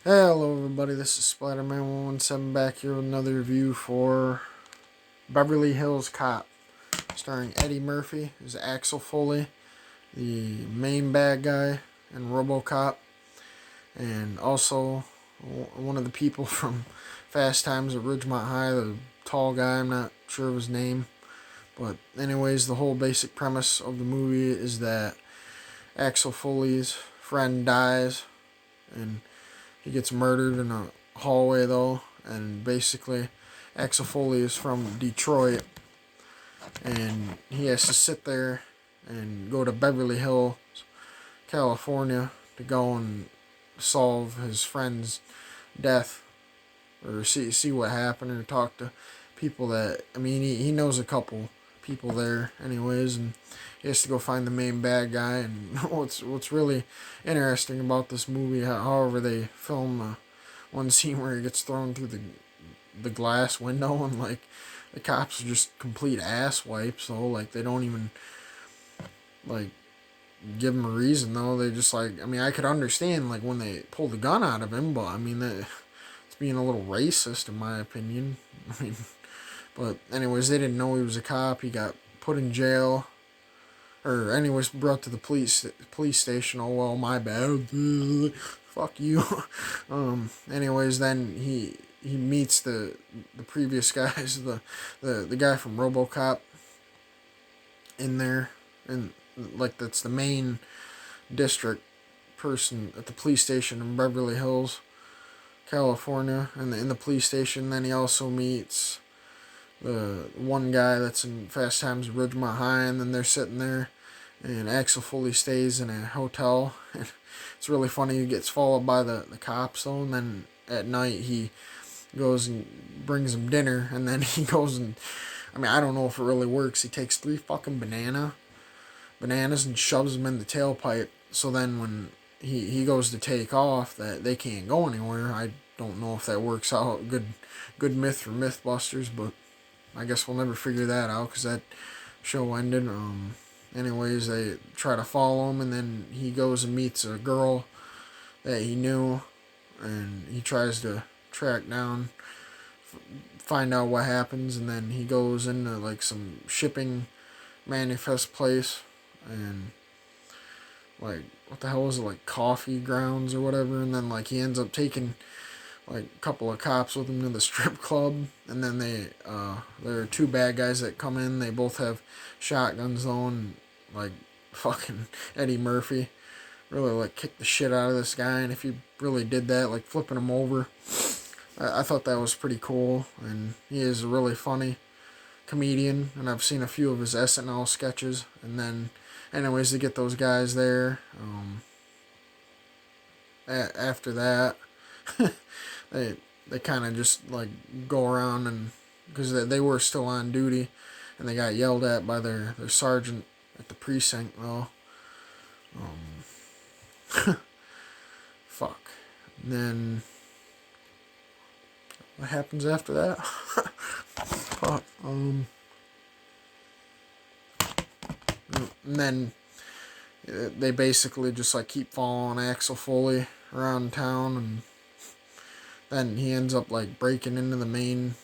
Hello everybody, this is Splatterman117 back here with another review for Beverly Hills Cop, starring Eddie Murphy as Axel Foley, the main bad guy in RoboCop, and also one of the people from Fast Times at Ridgemont High, the tall guy, I'm not sure of his name. But anyways, the whole basic premise of the movie is that Axel Foley's friend dies, and he gets murdered in a hallway though, and basically Axel Foley is from Detroit, and he has to sit there and go to Beverly Hills, California, to go and solve his friend's death, or see what happened, or talk to people that, he knows a couple people there anyways, and he has to go find the main bad guy. And what's really interesting about this movie, however they film one scene where he gets thrown through the glass window, and like the cops are just complete ass wipes, so like they don't even like give him a reason though. They just like, I could understand like when they pull the gun out of him, but it's being a little racist in my opinion. But anyways, they didn't know he was a cop. He got put in jail, or anyways brought to the police station. Oh well, my bad. Fuck you. Anyways, then he meets the previous guys, the guy from RoboCop in there, and like that's the main district person at the police station in Beverly Hills, California, and in the police station. Then he also meets the one guy that's in Fast Times at Ridgemont High, and then they're sitting there, and Axel Foley stays in a hotel. It's really funny. He gets followed by the cops though, and then at night he goes and brings him dinner, and then he goes and, I don't know if it really works. He takes 3 fucking bananas and shoves them in the tailpipe, so then when he goes to take off, that they can't go anywhere. I don't know if that works out. Good myth for Mythbusters, but I guess we'll never figure that out because that show ended. Anyways, they try to follow him, and then he goes and meets a girl that he knew, and he tries to track down, find out what happens, and then he goes into like some shipping manifest place, and like, what the hell is it, like coffee grounds or whatever, and then like he ends up taking like a couple of cops with him to the strip club, and then there are 2 bad guys that come in. They both have shotguns though, and like fucking Eddie Murphy really like kicked the shit out of this guy, and if he really did that, like flipping him over, I thought that was pretty cool. And he is a really funny comedian, and I've seen a few of his SNL sketches. And then anyways, to get those guys there, after that they kind of just like go around, and because they were still on duty, and they got yelled at by their sergeant at the precinct though. Fuck. And then what happens after that? Fuck. And then they basically just like keep following Axel Foley around town, and then he ends up like breaking into the main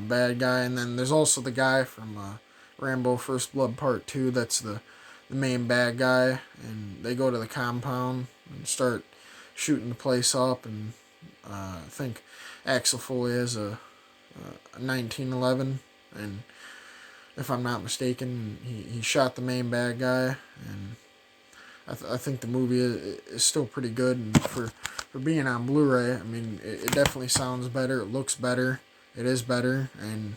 bad guy. And then there's also the guy from Rambo First Blood Part 2 that's the main bad guy, and they go to the compound and start shooting the place up. And I think Axel Foley has a 1911, and if I'm not mistaken, he shot the main bad guy. And I think the movie is still pretty good, and for being on Blu-ray, it definitely sounds better, it looks better, it is better, and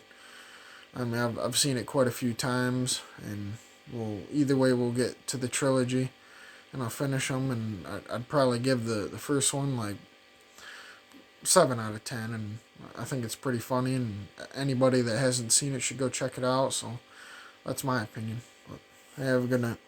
I've seen it quite a few times, and either way we'll get to the trilogy, and I'll finish them, and I'd probably give the first one like 7 out of 10, and I think it's pretty funny, and anybody that hasn't seen it should go check it out. So that's my opinion. But hey, have a good night.